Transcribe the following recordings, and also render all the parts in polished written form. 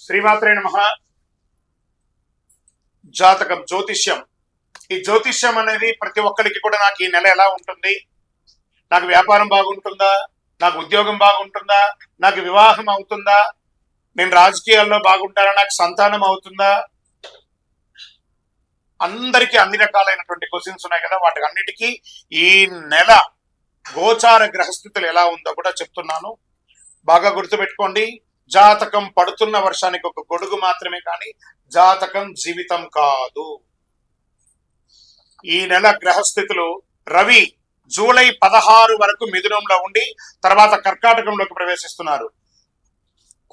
శ్రీమాత్రే నమః. జాతకం, జ్యోతిష్యం. ఈ జ్యోతిష్యం అనేది ప్రతి ఒక్కరికి కూడా నాకు ఈ నెల ఎలా ఉంటుంది, నాకు వ్యాపారం బాగుంటుందా, నాకు ఉద్యోగం బాగుంటుందా, నాకు వివాహం అవుతుందా, నేను రాజకీయాల్లో బాగుంటానా, నాకు సంతానం అవుతుందా, అందరికీ అన్ని రకాలైనటువంటి క్వశ్చన్స్ ఉన్నాయి కదా. వాటి అన్నిటికీ ఈ నెల గోచార గ్రహస్థితులు ఎలా ఉందో కూడా చెప్తున్నాను. బాగా గుర్తుపెట్టుకోండి. జాతకం పడుతున్న వర్షానికి ఒక గొడుగు మాత్రమే, కానీ జాతకం జీవితం కాదు. ఈ నెల గ్రహస్థితులు: రవి జూలై 16 వరకు మిథునంలో ఉండి తర్వాత కర్కాటకంలోకి ప్రవేశిస్తున్నారు.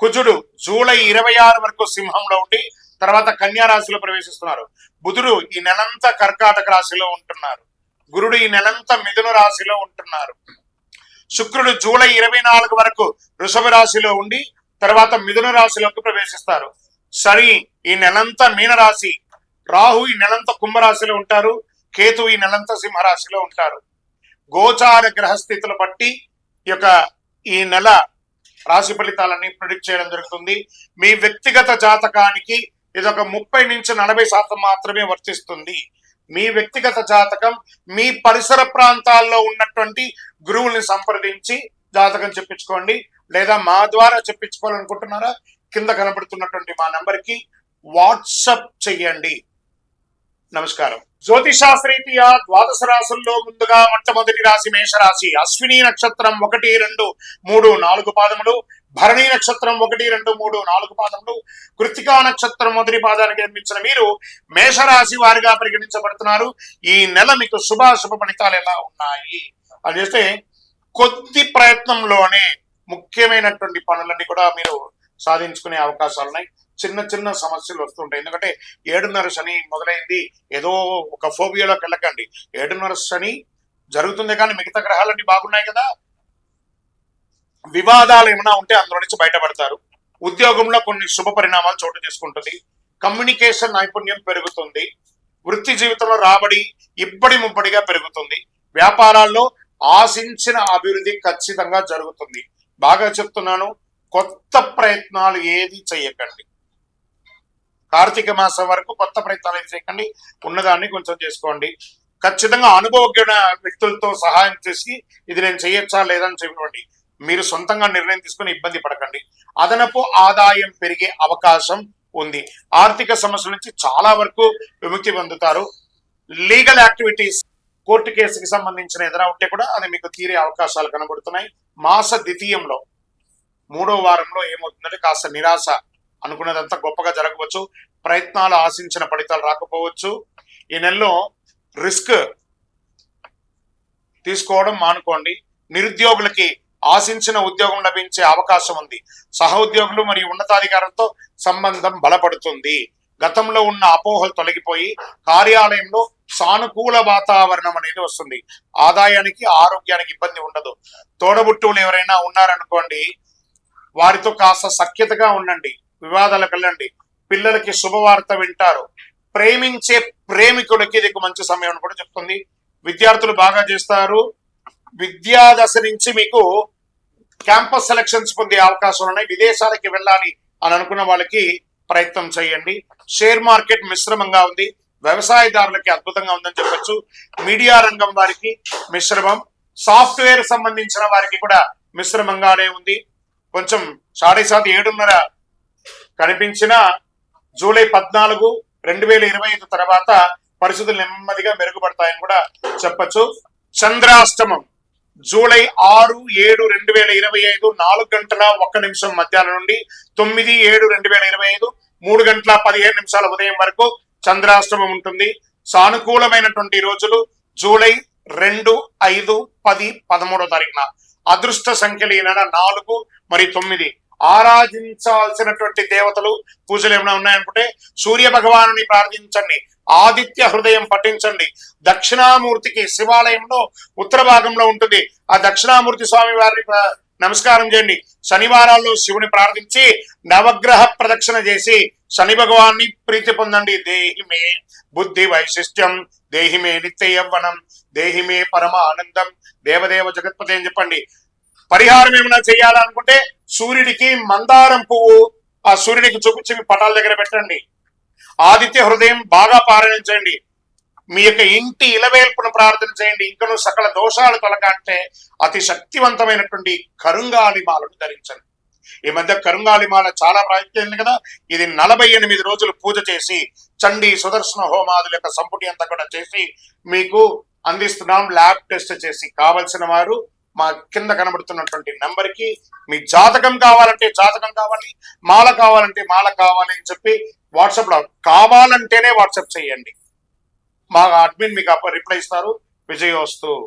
కుజుడు జూలై 26 వరకు సింహంలో ఉండి తర్వాత కన్యా రాశిలో ప్రవేశిస్తున్నారు. బుధుడు ఈ నెలంతా కర్కాటక రాశిలో ఉంటున్నారు. గురుడు ఈ నెలంతా మిథున రాశిలో ఉంటున్నారు. శుక్రుడు జూలై 24 వరకు వృషభ రాశిలో ఉండి తర్వాత మిథున రాశిలోకి ప్రవేశిస్తారు. శని ఈ నెలంతా మీనరాశి, రాహు ఈ నెలంతా కుంభరాశిలో ఉంటారు, కేతు ఈ నెలంతా సింహరాశిలో ఉంటారు. గోచార గ్రహస్థితులు బట్టి ఈ నెల రాశి ఫలితాలన్నీ ప్రిడిక్ట్ చేయడం జరుగుతుంది. మీ వ్యక్తిగత జాతకానికి ఇదొక 30 నుంచి 40% మాత్రమే వర్తిస్తుంది. మీ వ్యక్తిగత జాతకం మీ పరిసర ప్రాంతాల్లో ఉన్నటువంటి గురువుల్ని సంప్రదించి జాతకం చెప్పించుకోండి. లేదా మా ద్వారా చెప్పించుకోవాలనుకుంటున్నారా, కింద కనబడుతున్నటువంటి మా నంబర్కి వాట్సప్ చెయ్యండి. నమస్కారం. జ్యోతిషాస్త్రీత్యా ద్వాదశ రాశుల్లో ముందుగా మొట్టమొదటి రాశి మేషరాశి. అశ్విని నక్షత్రం 1, 2, 3, 4 పాదములు, భరణి నక్షత్రం 1, 2, 3, 4 పాదములు, కృత్తికా నక్షత్రం మొదటి పాదానికి జన్మించిన మీరు మేషరాశి వారిగా పరిగణించబడుతున్నారు. ఈ నెల మీకు శుభాశుభ ఫలితాలు ఎలా ఉన్నాయి అని చేస్తే, కొద్ది ప్రయత్నంలోనే ముఖ్యమైనటువంటి పనులన్నీ కూడా మీరు సాధించుకునే అవకాశాలు ఉన్నాయి. చిన్న చిన్న సమస్యలు వస్తుంటాయి. ఎందుకంటే 7:30 శని మొదలైంది, ఏదో ఒక ఫోబియాలోకి వెళ్ళకండి. 7:30 శని జరుగుతుంది, కానీ మిగతా గ్రహాలన్నీ బాగున్నాయి కదా. వివాదాలు ఏమైనా ఉంటే అందులో నుంచి బయటపడతారు. ఉద్యోగంలో కొన్ని శుభ పరిణామాలు చోటు చేసుకుంటుంది. కమ్యూనికేషన్ నైపుణ్యం పెరుగుతుంది. వృత్తి జీవితంలో రాబడి ఇబ్బడి ముబ్బడిగా పెరుగుతుంది. వ్యాపారాల్లో ఆశించిన అభివృద్ధి ఖచ్చితంగా జరుగుతుంది. బాగా చెప్తున్నాను, కొత్త ప్రయత్నాలు ఏది చేయకండి. కార్తీక మాసం వరకు కొత్త ప్రయత్నాలు ఏది చేయకండి. ఉన్నదాన్ని కొంచెం చేసుకోండి. ఖచ్చితంగా అనుభవజ్ఞ వ్యక్తులతో సహాయం చేసి ఇది నేను చేయొచ్చా లేదని చెప్పండి. మీరు సొంతంగా నిర్ణయం తీసుకుని ఇబ్బంది పడకండి. అదనపు ఆదాయం పెరిగే అవకాశం ఉంది. ఆర్థిక సమస్యల నుంచి చాలా వరకు విముక్తి పొందుతారు. లీగల్ యాక్టివిటీస్, కోర్టు కేసుకి సంబంధించిన ఏదైనా ఉంటే కూడా అది మీకు తీరే అవకాశాలు కనబడుతున్నాయి. మాస ద్వితీయంలో 3వ వారంలో ఏమవుతుందంటే కాస్త నిరాశ, అనుకున్నదంతా గొప్పగా జరగవచ్చు. ప్రయత్నాలు ఆశించిన ఫలితాలు రాకపోవచ్చు. ఈ నెలలో రిస్క్ తీసుకోవడం మానుకోండి. నిరుద్యోగులకి ఆశించిన ఉద్యోగం లభించే అవకాశం ఉంది. సహోద్యోగులు మరియు ఉన్నతాధికారులతో సంబంధం బలపడుతుంది. గతంలో ఉన్న అపోహలు తొలగిపోయి కార్యాలయంలో సానుకూల వాతావరణం అనేది వస్తుంది. ఆదాయానికి ఆరోగ్యానికి ఇబ్బంది ఉండదు. తోడబుట్టువులు ఎవరైనా ఉన్నారనుకోండి, వారితో కాస్త సఖ్యతగా ఉండండి. వివాదాలకు వెళ్ళండి. పిల్లలకి శుభవార్త వింటారు. ప్రేమించే ప్రేమికులకి ఇది మంచి సమయం అని కూడా చెప్తుంది. విద్యార్థులు బాగా చేస్తారు. విద్యాదశ నుంచి మీకు క్యాంపస్ సెలక్షన్స్ పొందే అవకాశాలు ఉన్నాయి. విదేశాలకి వెళ్ళాలి అని అనుకున్న వాళ్ళకి ప్రయత్నం చేయండి. షేర్ మార్కెట్ మిశ్రమంగా ఉంది. వ్యవసాయదారులకి అద్భుతంగా ఉందని చెప్పొచ్చు. మీడియా రంగం వారికి మిశ్రమం. సాఫ్ట్వేర్ సంబంధించిన వారికి కూడా మిశ్రమంగానే ఉంది. కొంచెం 7:30 కనిపించిన జూలై 14, 2025 తర్వాత పరిస్థితులు నెమ్మదిగా మెరుగుపడతాయని కూడా చెప్పచ్చు. చంద్రాష్టమం జూలై 6, 7, 2025 4:01 మధ్యాహ్నం నుండి 9, 7, 2025 3:15 ఉదయం వరకు చంద్రాష్టమం ఉంటుంది. సానుకూలమైనటువంటి రోజులు జూలై 2, 5, 10, 13వ తారీఖున. అదృష్ట సంఖ్యలు ఈ నెల 4 మరియు 9. ఆరాధించాల్సినటువంటి దేవతలు, పూజలు ఏమైనా ఉన్నాయనుకుంటే సూర్య భగవానుని ప్రార్థించండి. ఆదిత్య హృదయం పఠించండి. దక్షిణామూర్తికి శివాలయంలో ఉత్తర భాగంలో ఉంటుంది. ఆ దక్షిణామూర్తి స్వామి వారిని నమస్కారం చేయండి. శనివారాల్లో శివుని ప్రార్థించి నవగ్రహ ప్రదక్షిణ చేసి శని భగవాన్ని ప్రీతి పొందండి. దేహిమే బుద్ధి వైశిష్ట్యం, దేహిమే నిత్య యవ్వనం, దేహిమే పరమ ఆనందం, దేవదేవ జగత్పతి అని చెప్పండి. పరిహారం ఏమైనా చేయాలనుకుంటే సూర్యుడికి మందారం పువ్వు ఆ సూర్యుడికి చూపించి మీ పటాల దగ్గర పెట్టండి. ఆదిత్య హృదయం బాగా పారాయణించండి. మీ యొక్క ఇంటి ఇలవేల్పును ప్రార్థన చేయండి. ఇంకను సకల దోషాలు తొలగాంటే అతి శక్తివంతమైనటువంటి కరుంగాలి మాలను ధరించండి. ఈ మధ్య కరుంగాలి మాల చాలా ప్రాముఖ్యమైంది కదా. ఇది 48 రోజులు పూజ చేసి చండీ సుదర్శన హోమాదుల యొక్క సంపుటి అంతా కూడా చేసి మీకు అందిస్తున్నాం. ల్యాబ్ టెస్ట్ చేసి కావలసిన వారు మా కింద కనబడుతున్నటువంటి నంబర్ కి మీ జాతకం కావాలంటే జాతకం కావాలి, మాల కావాలంటే మాల కావాలి అని చెప్పి వాట్సాప్ లో కావాలంటేనే వాట్సాప్ చేయండి. మా అడ్మిన్ మీకు రిప్లై ఇస్తారు. విజయోస్తు.